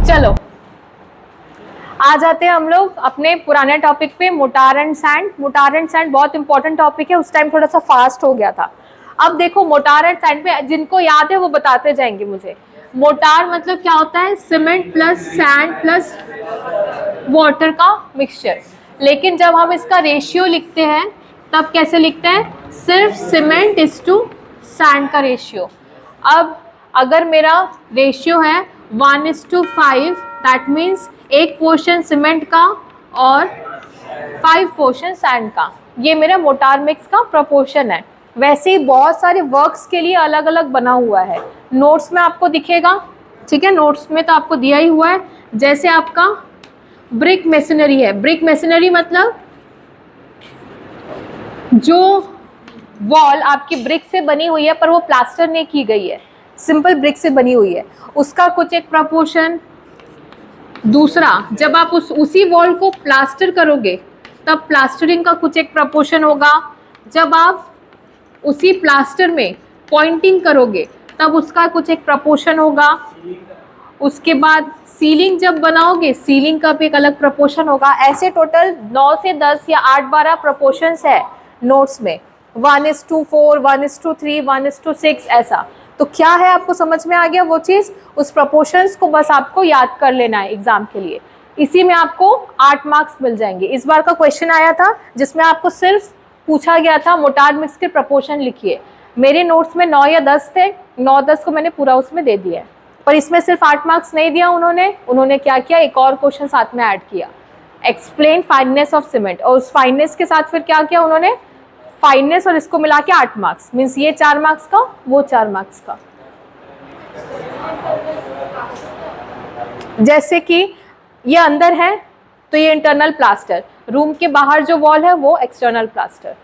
चलो आ जाते हैं हम लोग अपने पुराने टॉपिक पे, motor and sand. Motor and sand बहुत इंपॉर्टेंट टॉपिक है, उस टाइम थोड़ा सा फास्ट हो गया था। अब देखो मोटार एंड सैंड पे जिनको याद है वो बताते जाएंगे मुझे। मोटार मतलब क्या होता है? Cement plus sand plus water का मिक्सचर। लेकिन जब हम इसका रेशियो लिखते हैं तब कैसे लिखते हैं? सिर्फ सीमेंट इज टू सैंड का रेशियो। अब अगर मेरा रेशियो है 1:5, दैट मीन्स 1 पोर्शन सीमेंट का और 5 पोर्शन सैंड का, ये मेरा मोटार मिक्स का प्रोपोर्शन है। वैसे ही बहुत सारे वर्क्स के लिए अलग अलग बना हुआ है, नोट्स में आपको दिखेगा। ठीक है, नोट्स में तो आपको दिया ही हुआ है। जैसे आपका ब्रिक मेसनरी है, ब्रिक मेसनरी मतलब जो वॉल आपकी ब्रिक से बनी हुई है पर वो प्लास्टर नहीं की गई है, सिंपल ब्रिक से बनी हुई है, उसका कुछ एक प्रपोर्शन। दूसरा, जब आप उसी वॉल को प्लास्टर करोगे तब प्लास्टरिंग का कुछ एक प्रपोर्शन होगा। जब आप उसी प्लास्टर में पॉइंटिंग करोगे तब उसका कुछ एक प्रपोर्शन होगा। उसके बाद सीलिंग जब बनाओगे, सीलिंग का भी एक अलग प्रपोर्शन होगा। ऐसे टोटल 9 से 10 या 8-12 प्रपोर्शंस है नोट्स में, 1:4, 1:3, 1:6 ऐसा। तो क्या है, आपको समझ में आ गया वो चीज़? उस प्रपोर्शंस को बस आपको याद कर लेना है एग्जाम के लिए। इसी में आपको 8 मार्क्स मिल जाएंगे। इस बार का क्वेश्चन आया था जिसमें आपको सिर्फ पूछा गया था मोटार मिक्स के प्रपोर्शन लिखिए। मेरे नोट्स में 9 या 10 थे, 9-10 को मैंने पूरा उसमें दे दिया है, पर इसमें सिर्फ 8 मार्क्स नहीं दिया उन्होंने क्या किया, एक और क्वेश्चन साथ में ऐड किया, एक्सप्लेन फाइननेस ऑफ सीमेंट। और उस फाइननेस के साथ फिर क्या किया उन्होंने, फाइननेस और इसको मिला के 8 मार्क्स, मीन्स ये 4 मार्क्स का, वो 4 मार्क्स का। जैसे कि ये अंदर है तो ये इंटरनल प्लास्टर, रूम के बाहर जो वॉल है वो एक्सटर्नल प्लास्टर,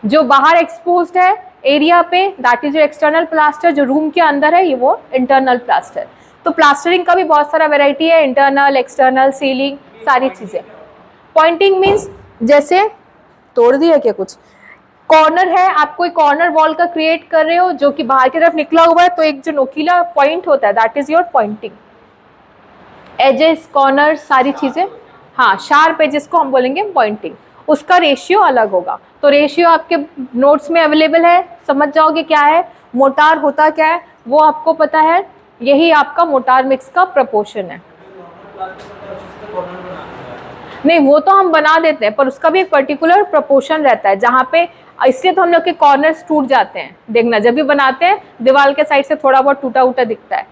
जो बाहर एक्सपोज्ड है एरिया पे that is your external plaster, जो रूम के अंदर है ये वो इंटरनल प्लास्टर। तो प्लास्टरिंग का भी बहुत सारा वैरायटी है, इंटरनल, एक्सटर्नल, सीलिंग, सारी चीजें। पॉइंटिंग मीन्स जैसे तोड़ दिया क्या कुछ, कॉर्नर है, आप कोई कॉर्नर वॉल का क्रिएट कर रहे हो जो कि बाहर की तरफ निकला हुआ है, तो एक जो नोकीला पॉइंट होता है that is your pointing. Edges, corner, सारी चीजें, हाँ शार्प एजेस को हम बोलेंगे पॉइंटिंग। उसका रेशियो अलग होगा, तो रेशियो आपके नोट्स में अवेलेबल है, समझ जाओगे क्या है मोटार होता क्या है वो आपको पता है। यही आपका मोटार मिक्स का प्रपोर्शन है। नहीं वो तो हम बना देते हैं, पर उसका भी एक पर्टिकुलर प्रपोर्शन रहता है जहाँ पे, इसलिए तो हम लोग के कॉर्नर्स टूट जाते हैं। देखना जब भी बनाते हैं दीवार के साइड से थोड़ा बहुत टूटा उटा दिखता है,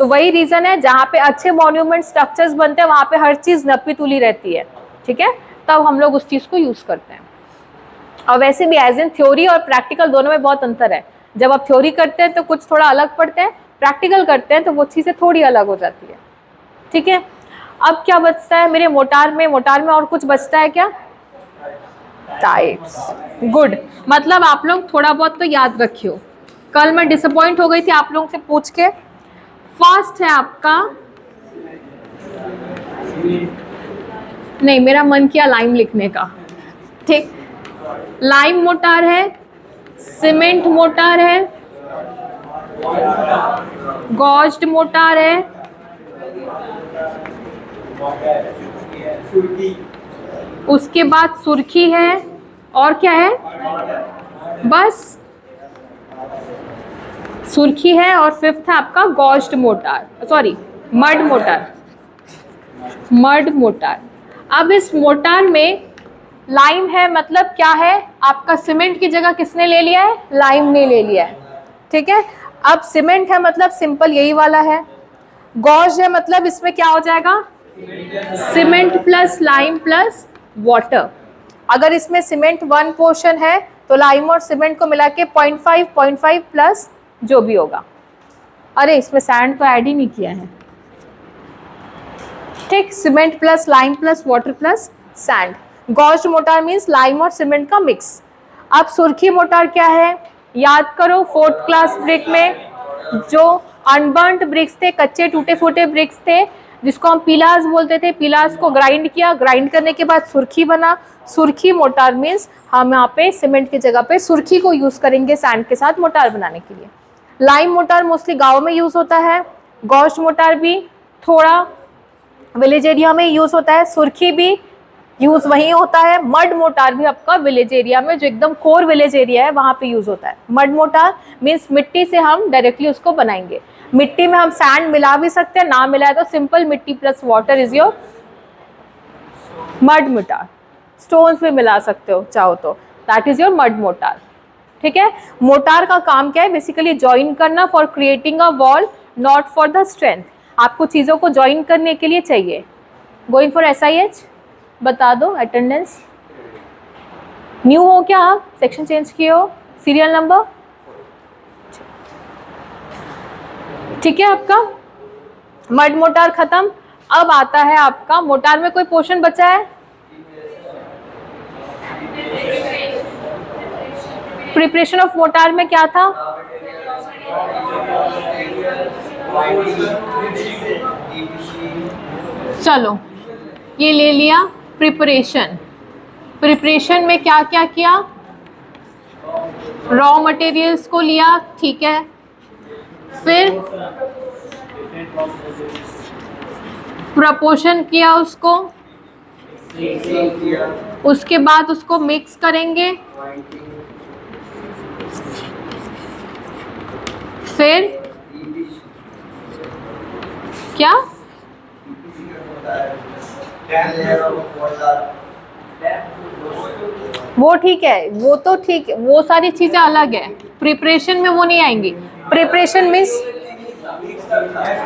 तो वही रीजन है। जहाँ पे अच्छे मॉन्यूमेंट स्ट्रक्चर्स बनते हैं वहाँ पे हर चीज नपी तुली रहती है, ठीक है, तब हम लोग उस चीज को यूज करते हैं। और वैसे भी एज इन थ्योरी और प्रैक्टिकल दोनों में बहुत अंतर है। जब आप थ्योरी करते हैं तो कुछ थोड़ा अलग पढ़ते हैं, प्रैक्टिकल करते हैं तो वो चीजें थोड़ी अलग हो जाती है, ठीक है। अब क्या बचता है मेरे मोटार में और कुछ बचता है क्या? टाइप्स। गुड, मतलब आप लोग थोड़ा बहुत तो याद रखियो। कल मैं डिसअपॉइंट हो गई थी आप लोगों से पूछ के। फर्स्ट है आपका, नहीं मेरा मन किया लाइम लिखने का, ठीक, लाइम मोटार है, सीमेंट मोटार है, गॉज्ड मोटार है, उसके बाद सुर्खी है, और क्या है? बस सुर्खी है, और फिफ्थ है आपका gauged mortar, sorry mud mortar, mud mortar. अब इस मोटार में लाइम है मतलब क्या है, आपका सीमेंट की जगह किसने ले लिया है? लाइम ने ले लिया है, ठीक है। अब सीमेंट है मतलब सिंपल यही वाला है, गॉज है मतलब इसमें क्या हो जाएगा, cement plus lime plus water. अगर इसमें सीमेंट 1 पोर्शन है तो लाइम और सीमेंट को मिला के 0.5 प्लस जो भी होगा। अरे इसमें सैंड तो ऐड ही नहीं किया है, ठीक, cement plus lime plus water plus sand. Gauged mortar means lime और सीमेंट का मिक्स। अब सुर्खी मोटार क्या है, याद करो 4th क्लास ब्रिक में जो अनबर्न्ड ब्रिक्स थे, कच्चे टूटे फूटे ब्रिक्स थे जिसको हम पिलास बोलते थे, पिलास को ग्राइंड किया, ग्राइंड करने के बाद सुर्खी बना। सुर्खी मोटार मीन्स हम यहाँ पे सीमेंट की जगह पे सुर्खी को यूज करेंगे सैंड के साथ मोटार बनाने के लिए। लाइम मोटार मोस्टली गाँव में यूज होता है, गॉज्ड मोटार भी थोड़ा विलेज एरिया में यूज होता है, सुर्खी भी यूज वहीं होता है, मड मोटार भी आपका विलेज एरिया में जो एकदम कोर विलेज एरिया है वहां पे यूज होता है। मड मोटार मीन्स मिट्टी से हम डायरेक्टली उसको बनाएंगे। मिट्टी में हम सैंड मिला भी सकते हैं, ना मिलाए तो सिंपल मिट्टी plus water is your mud motor. Stones भी मिला सकते हो चाहो तो, that is your mud motor. ठीक है, मोटार का काम क्या है, बेसिकली ज्वाइन करना for creating a wall, not for the strength. आपको चीजों को ज्वाइन करने के लिए चाहिए। गोइंग फॉर SIH, बता दो अटेंडेंस। न्यू हो क्या आप, सेक्शन चेंज किए हो, सीरियल नंबर ठीक है आपका। मड मोटार खत्म। अब आता है आपका मोटार में कोई पोर्शन बचा है, प्रिपरेशन ऑफ मोटार में क्या था, चलो ये ले लिया प्रिपरेशन। प्रिपरेशन में क्या क्या किया, रॉ मटेरियल्स को लिया, ठीक है, फिर प्रपोर्शन किया उसको, उसके बाद उसको मिक्स करेंगे, फिर क्या, वो ठीक है, वो तो ठीक है, वो सारी चीजें अलग है, प्रिपरेशन में वो नहीं आएंगी। प्रिपरेशन मीन्स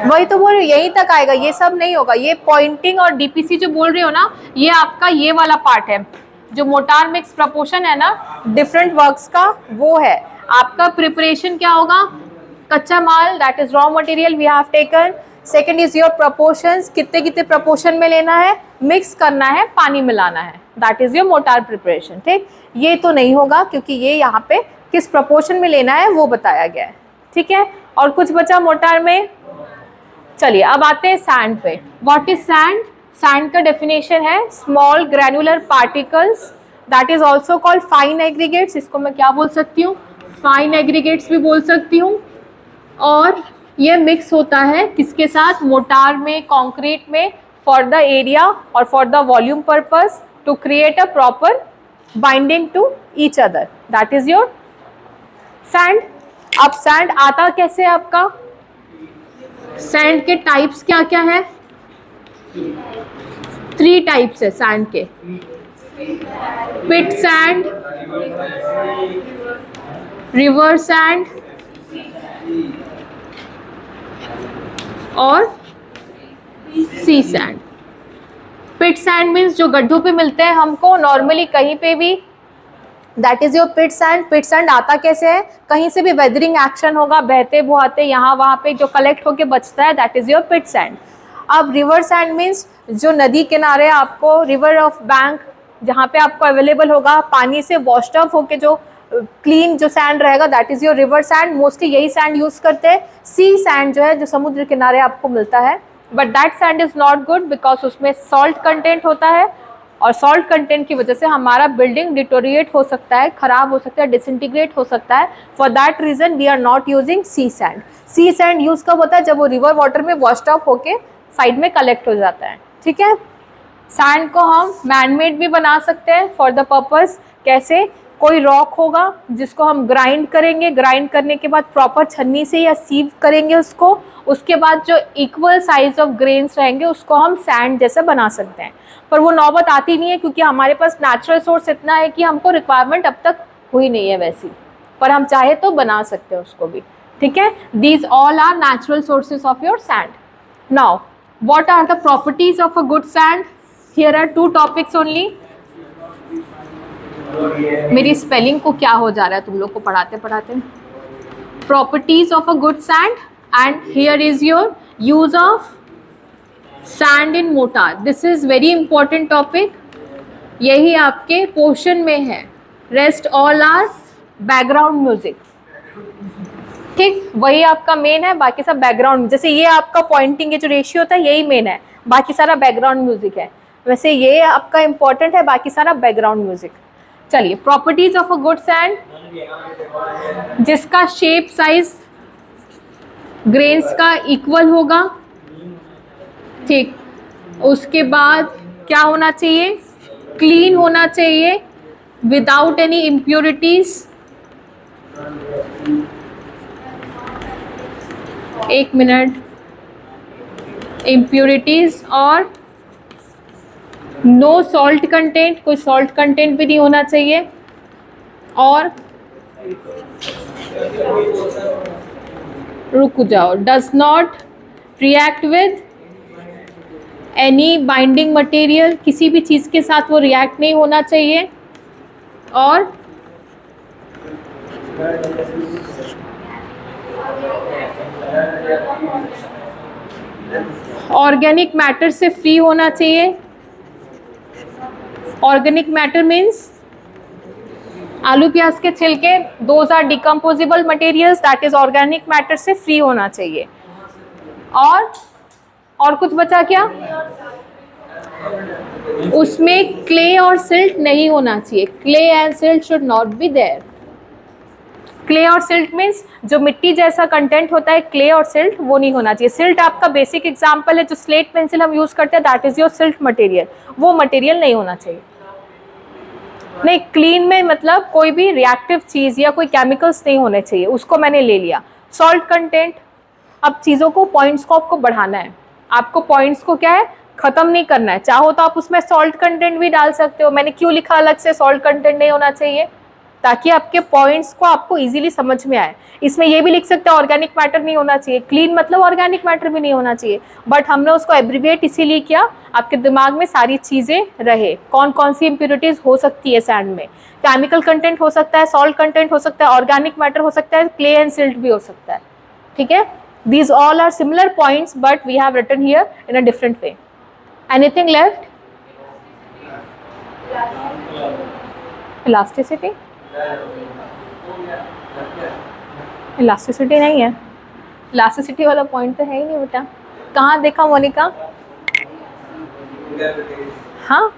वही तो बोल रही हूँ, यहीं तक आएगा, ये सब नहीं होगा। ये पॉइंटिंग और DPC जो बोल रही हो ना, ये आपका ये वाला पार्ट है जो मोटार मिक्स प्रपोर्शन है ना, डिफरेंट वर्क्स का वो है। आपका प्रिपरेशन क्या होगा, कच्चा माल, that is raw material we have taken. Second is your proportions, कितने कितने प्रपोर्शन में लेना है, मिक्स करना है, पानी मिलाना है, that is your motor preparation. ठीक, ये तो नहीं होगा क्योंकि ये यहाँ पे किस प्रपोर्शन में लेना है वो बताया गया है। ठीक है, और कुछ बचा मोटार में। चलिए अब आते हैं सैंड पे। व्हाट इज सैंड, सैंड का डेफिनेशन है small granular particles that is also called fine aggregates. इसको मैं क्या बोल सकती हूँ, फाइन एग्रीगेट्स भी बोल सकती हूँ। और ये मिक्स होता है किसके साथ, मोटार में, कंक्रीट में, फॉर द एरिया और for the volume purpose to create a proper binding to each other, that is your sand. अब सैंड आता कैसे आपका, सैंड के टाइप्स क्या क्या है, 3 टाइप्स है सैंड के, पिट सैंड, रिवर सैंड और सी सैंड। पिट सैंड मीन्स जो गड्ढों पे मिलते हैं हमको नॉर्मली कहीं पे भी, that is your pit sand. Pit sand आता कैसे है, कहीं से भी वेदरिंग एक्शन होगा, बहते बहाते यहाँ वहाँ पे जो कलेक्ट होके बचता है, that is your pit sand. अब रिवर सैंड मीन्स जो नदी किनारे आपको, रिवर ऑफ बैंक जहाँ पे आपको अवेलेबल होगा, पानी से वॉश्ड ऑफ होके जो क्लीन जो सैंड रहेगा, that is your river sand. Mostly यही सैंड यूज करते हैं। सी सैंड जो है जो समुद्र किनारे आपको मिलता है, but that sand is not good because उसमें सॉल्ट कंटेंट होता है और सॉल्ट कंटेंट की वजह से हमारा बिल्डिंग डिटोरिएट हो सकता है, खराब हो सकता है, डिसइंटीग्रेट हो सकता है। For that reason we are not using sea sand. Sea sand use कब होता है, जब वो रिवर वाटर में वॉश्ड ऑफ होके साइड में कलेक्ट हो जाता है। ठीक है, सैंड को हम मैनमेड भी बना सकते हैं फॉर द पर्पस, कैसे, कोई रॉक होगा जिसको हम ग्राइंड करेंगे, ग्राइंड करने के बाद प्रॉपर छन्नी से या सीव करेंगे उसको, उसके बाद जो इक्वल साइज ऑफ ग्रेन्स रहेंगे उसको हम सैंड जैसा बना सकते हैं। पर वो नौबत आती नहीं है क्योंकि हमारे पास नेचुरल सोर्स इतना है कि हमको रिक्वायरमेंट अब तक हुई नहीं है वैसी, पर हम चाहे तो बना सकते हैं उसको भी। ठीक है, these all are natural sources of your sand. Now what are the properties of a good sand, here are 2 topics only. मेरी स्पेलिंग को क्या हो जा रहा है तुम लोग को पढ़ाते पढ़ाते। Properties of a good sand, and here is your use of sand in mortar. This is very important topic, यही आपके पोर्शन में है, rest all are background music. ठीक, वही आपका मेन है, बाकी सब बैकग्राउंड। जैसे ये आपका पॉइंटिंग, ये जो रेशियो होता है यही मेन है, बाकी सारा बैकग्राउंड म्यूजिक है। वैसे ये आपका इंपॉर्टेंट है, बाकी सारा बैकग्राउंड म्यूजिक। चलिए, properties of a good sand, जिसका शेप साइज ग्रेन्स का इक्वल होगा। ठीक, उसके बाद क्या होना चाहिए, क्लीन होना चाहिए विदाउट एनी इम्प्योरिटीज। एक मिनट, इम्प्योरिटीज और नो सॉल्ट कंटेंट, कोई सॉल्ट कंटेंट भी नहीं होना चाहिए। और रुक जाओ, does not react with any binding material, किसी भी चीज़ के साथ वो रिएक्ट नहीं होना चाहिए। और ऑर्गेनिक मैटर से फ्री होना चाहिए। ऑर्गेनिक मैटर मीन्स आलू प्याज के छिलके, those are decomposable materials, that is organic matter से फ्री होना चाहिए। और कुछ बचा क्या, उसमें क्ले और सिल्ट नहीं होना चाहिए। Clay and silt should not be there. Clay और सिल्ट मीन्स जो मिट्टी जैसा कंटेंट होता है, क्ले और सिल्ट वो नहीं होना चाहिए। सिल्ट आपका बेसिक एग्जांपल है, जो स्लेट पेंसिल हम यूज करते हैं, that is your silt material, वो मटेरियल नहीं होना चाहिए। नहीं, क्लीन में मतलब कोई भी रिएक्टिव चीज या कोई केमिकल्स नहीं होने चाहिए, उसको मैंने ले लिया। सॉल्ट कंटेंट, अब चीजों को, पॉइंट्स को आपको बढ़ाना है, आपको पॉइंट्स को क्या है, खत्म नहीं करना है। चाहो तो आप उसमें सॉल्ट कंटेंट भी डाल सकते हो। मैंने क्यों लिखा अलग से सॉल्ट कंटेंट नहीं होना चाहिए, ताकि आपके पॉइंट्स को आपको इजीली समझ में आए। इसमें ये भी लिख सकते हैं ऑर्गेनिक मैटर नहीं होना चाहिए, क्लीन मतलब ऑर्गेनिक मैटर भी नहीं होना चाहिए, बट हमने उसको एब्रिविएट इसीलिए किया, आपके दिमाग में सारी चीजें रहे। कौन कौन सी इम्प्योरिटीज हो सकती है सैंड में, केमिकल कंटेंट हो सकता है, सॉल्ट कंटेंट हो सकता है, ऑर्गेनिक मैटर हो सकता है, क्ले एंड सिल्ट भी हो सकता है। ठीक है, these all are similar points but we have written here in a different way. Anything left? Elasticity? Elasticity नहीं है, elasticity वाला point तो है ही नहीं बेटा। कहाँ देखा मोनिका? हाँ,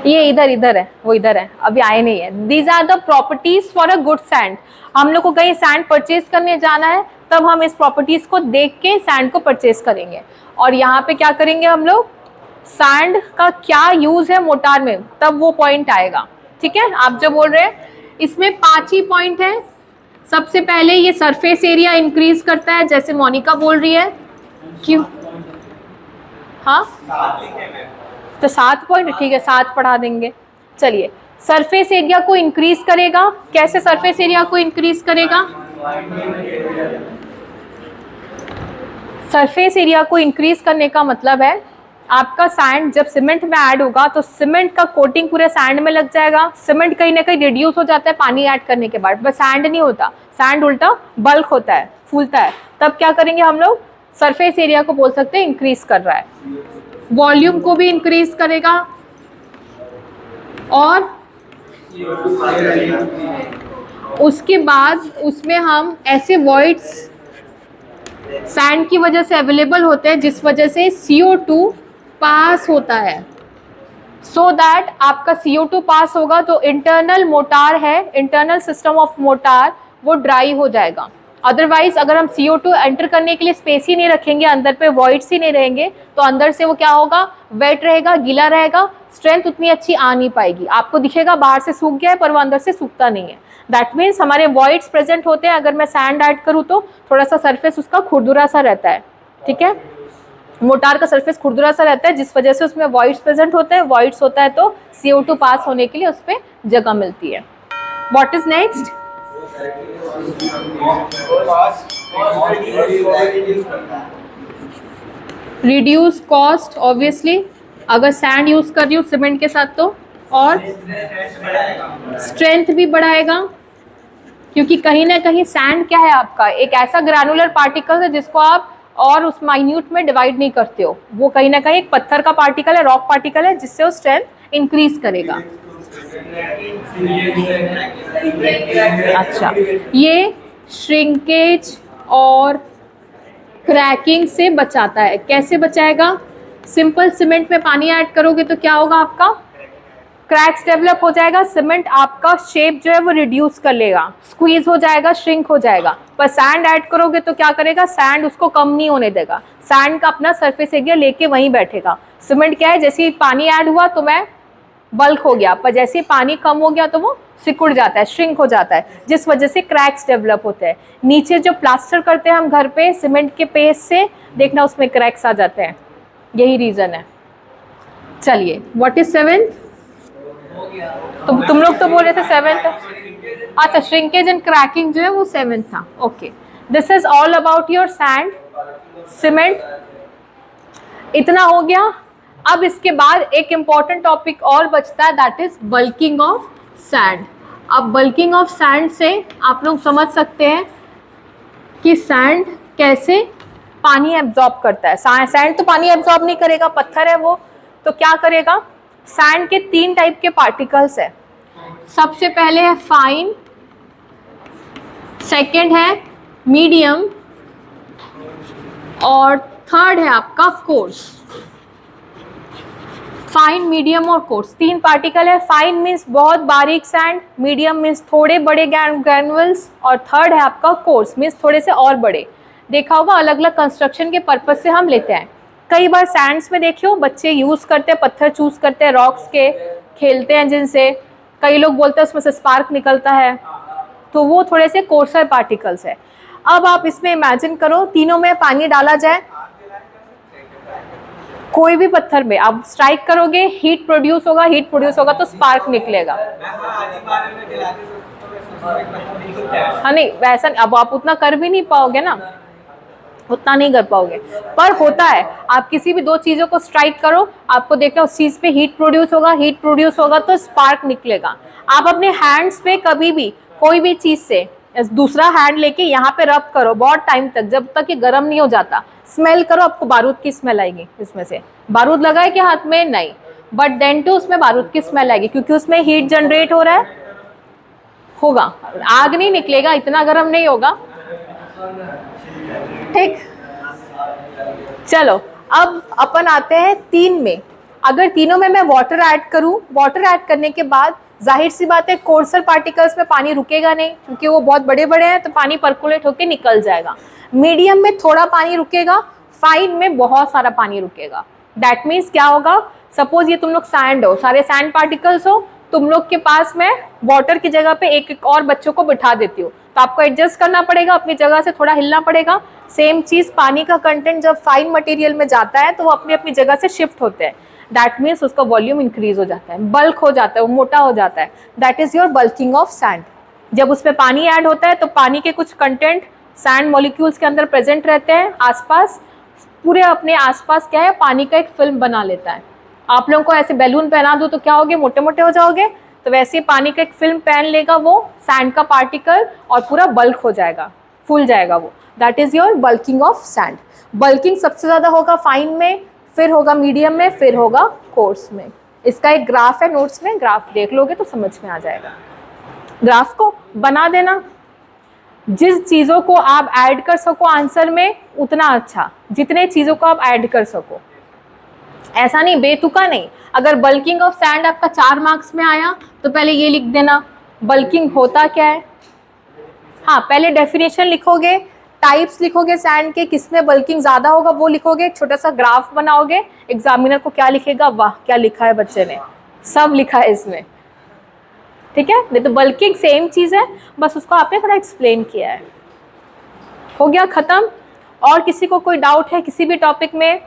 ये इधर इधर है, वो इधर है, अभी आए नहीं है। These are the properties for a good sand. हम लोग को कहीं सैंड परचेज करने जाना है, तब हम इस प्रॉपर्टीज को देख के सैंड को परचेज करेंगे। और यहाँ पे क्या करेंगे हम लोग, सैंड का क्या यूज है मोटार में, तब वो पॉइंट आएगा। ठीक है, आप जो बोल रहे हैं, इसमें 5 ही पॉइंट है। सबसे पहले ये सरफेस एरिया इंक्रीज करता है, जैसे मोनिका बोल रही है। क्यों? हाँ, तो 7 पॉइंट, ठीक है 7 पढ़ा देंगे। चलिए, सरफेस एरिया को इंक्रीज करेगा। कैसे सरफेस एरिया को इंक्रीज करेगा? सरफेस एरिया को इंक्रीज करने का मतलब है, आपका सैंड जब सीमेंट में ऐड होगा तो सीमेंट का कोटिंग पूरे सैंड में लग जाएगा। सीमेंट कहीं ना कहीं रिड्यूस हो जाता है पानी ऐड करने के बाद, बस सैंड नहीं होता, सैंड उल्टा बल्क होता है, फूलता है। तब क्या करेंगे हम लोग, सरफेस एरिया को बोल सकते हैं इंक्रीज कर रहा है। वॉल्यूम को भी इंक्रीज करेगा। और उसके बाद उसमें हम ऐसे वॉइड्स सैंड की वजह से अवेलेबल होते हैं जिस वजह से CO2 पास होता है। सो दैट आपका CO2 पास होगा तो इंटरनल मोटार है, इंटरनल सिस्टम ऑफ मोटार वो ड्राई हो जाएगा। अदरवाइज अगर हम CO2 एंटर करने के लिए स्पेस ही नहीं रखेंगे, अंदर पे वॉइड्स ही नहीं रहेंगे, तो अंदर से वो क्या होगा, वेट रहेगा, गीला रहेगा, स्ट्रेंथ उतनी अच्छी आ नहीं पाएगी। आपको दिखेगा बाहर से सूख गया है पर वो अंदर से सूखता नहीं है। दैट मीन्स हमारे वॉइड्स प्रेजेंट होते हैं। अगर मैं सैंड ऐड करूँ तो थोड़ा सा सरफेस उसका खुरदुरा सा रहता है। ठीक है, मोटार का सरफेस खुरदुरा सा रहता है जिस वजह से उसमें वॉइड्स प्रेजेंट होते हैं। वॉइड्स होता है तो CO2 पास होने के लिए उस पर जगह मिलती है। What is next? Reduce cost, obviously अगर सैंड यूज कर रही हूँ सीमेंट के साथ तो। और स्ट्रेंथ भी बढ़ाएगा, क्योंकि कहीं ना कहीं सैंड क्या है आपका, एक ऐसा ग्रैनुलर पार्टिकल है जिसको आप और उस माइन्यूट में डिवाइड नहीं करते हो। वो कहीं ना कहीं एक पत्थर का पार्टिकल है, रॉक पार्टिकल है, जिससे वो स्ट्रेंथ इंक्रीज करेगा। अच्छा, ये श्रिंकेज और क्रैकिंग से बचाता है। कैसे बचाएगा? सिंपल सीमेंट में पानी ऐड करोगे तो क्या होगा आपका, क्रैक्स डेवलप हो जाएगा, सीमेंट आपका शेप जो है वो रिड्यूस कर लेगा, स्क्वीज हो जाएगा, श्रिंक हो जाएगा। पर सैंड ऐड करोगे तो क्या करेगा, सैंड उसको कम नहीं होने देगा, सैंड का अपना सरफेस एरिया लेके वहीं बैठेगा। सीमेंट क्या है, जैसे ही पानी ऐड हुआ तो मैं बल्क हो गया, पर जैसे ही पानी कम हो गया तो वो सिकुड़ जाता है, श्रिंक हो जाता है, जिस वजह से क्रैक्स डेवलप होते हैं। नीचे जो प्लास्टर करते हैं हम घर पे सीमेंट के पेस्ट से, देखना उसमें क्रैक्स आ जाते हैं, यही रीजन है। चलिए, व्हाट इज सेवेंथ? तो तुम लोग तो बोल रहे थे सेवेंथ। अच्छा, श्रिंकेज एंड क्रैकिंग जो है वो सेवेंथ था। Okay, this is all about your sand cement. इतना हो गया। अब इसके बाद एक इंपॉर्टेंट टॉपिक और बचता है, that is bulking of sand. अब बल्किंग ऑफ सैंड से आप लोग समझ सकते हैं कि सैंड कैसे पानी एब्जॉर्ब करता है। सैंड तो पानी एब्जॉर्ब नहीं करेगा, पत्थर है वो, तो क्या करेगा। सैंड के 3 टाइप के पार्टिकल्स है। सबसे पहले है फाइन, सेकंड है मीडियम, और थर्ड है आपका कोर्स। फाइन, मीडियम और कोर्स, 3 पार्टिकल है। फाइन मीन्स बहुत बारीक सैंड, मीडियम मीन्स थोड़े बड़े ग्रैनुअल्स, और थर्ड है आपका कोर्स मीन्स थोड़े से और बड़े। देखा होगा अलग अलग कंस्ट्रक्शन के पर्पज से हम लेते हैं। कई बार सैंड्स में देखियो बच्चे यूज करते हैं, पत्थर चूज करते हैं रॉक्स के, खेलते हैं जिनसे, कई लोग बोलते हैं उसमें से स्पार्क निकलता है, तो वो थोड़े से कोर्सर पार्टिकल्स है। अब आप इसमें इमेजिन करो तीनों में पानी डाला जाए, कोई भी पत्थर में आप स्ट्राइक करोगे, हीट प्रोड्यूस होगा, हीट प्रोड्यूस होगा तो स्पार्क निकलेगा। हाँ नहीं, वैसा अब आप उतना कर भी नहीं पाओगे ना, उतना नहीं कर पाओगे, पर होता है। आप किसी भी 2 चीजों को स्ट्राइक करो, आपको देखना उस चीज पे हीट प्रोड्यूस होगा, हीट प्रोड्यूस होगा तो स्पार्क निकलेगा। आप अपने हैंड्स पे कभी भी कोई भी चीज से दूसरा हैंड लेके यहाँ पे रब करो बहुत टाइम तक, जब तक ये गर्म नहीं हो जाता। स्मेल करो, आपको बारूद की स्मेल आएगी। इसमें से बारूद लगा है क्या हाथ में? नहीं, बट देन टू उसमें बारूद की स्मेल आएगी, क्योंकि उसमें हीट जनरेट हो रहा है, होगा। आग नहीं निकलेगा, इतना गर्म नहीं होगा, ठीक। चलो, अब अपन आते हैं 3 में। अगर तीनों में मैं वाटर ऐड करूं, वाटर ऐड करने के बाद जाहिर सी बात है कोर्सर पार्टिकल्स में पानी रुकेगा नहीं, क्योंकि वो बहुत बड़े बड़े हैं, तो पानी पर्कुलेट होकर निकल जाएगा। मीडियम में थोड़ा पानी रुकेगा, फाइन में बहुत सारा पानी रुकेगा। दैट मीन्स क्या होगा, सपोज ये तुम लोग सैंड हो, सारे सैंड पार्टिकल्स हो, तुम लोग के पास में वाटर की जगह पे एक और बच्चों को बिठा देती हो, तो आपको एडजस्ट करना पड़ेगा, अपनी जगह से थोड़ा हिलना पड़ेगा। सेम चीज, पानी का कंटेंट जब फाइन मटेरियल में जाता है तो वो अपनी अपनी जगह से शिफ्ट होते हैं। दैट मीन्स उसका वॉल्यूम इंक्रीज हो जाता है, बल्क हो जाता है, वो मोटा हो जाता है। That is your bulking of sand. जब उसमें पानी ऐड होता है तो पानी के कुछ कंटेंट सैंड मॉलिक्यूल्स के अंदर प्रेजेंट रहते हैं आसपास, पूरे अपने आसपास क्या है, पानी का एक फिल्म बना लेता है। आप लोगों को ऐसे बैलून पहना दो तो क्या होगे, मोटे मोटे हो जाओगे, तो वैसे पानी का एक फिल्म पहन लेगा वो सैंड का पार्टिकल, और पूरा बल्क हो जाएगा, फूल जाएगा वो। That is your bulking of sand. Bulking सबसे ज्यादा होगा फाइन में, फिर होगा मीडियम में, फिर होगा कोर्स में। इसका एक ग्राफ है, नोट्स में ग्राफ देख लोगे तो समझ में आ जाएगा। ग्राफ को बना देना, जिस चीजों को आप ऐड कर सको आंसर में उतना अच्छा, जितने चीजों को आप ऐड कर सको, ऐसा नहीं बेतुका नहीं। अगर बल्किंग ऑफ सैंड आपका 4 मार्क्स में आया तो पहले ये लिख देना बल्किंग होता क्या है। हाँ, पहले डेफिनेशन लिखोगे, टाइप्स लिखोगे सैंड के, किसमें बल्किंग ज्यादा होगा वो लिखोगे, छोटा सा ग्राफ बनाओगे। एग्जामिनर को क्या लिखेगा, वाह क्या लिखा है बच्चे ने, सब लिखा है इसमें, ठीक है। नहीं तो बल्किंग सेम चीज है, बस उसको आपने थोड़ा एक्सप्लेन किया है। हो गया खत्म। और किसी को कोई डाउट है किसी भी टॉपिक में?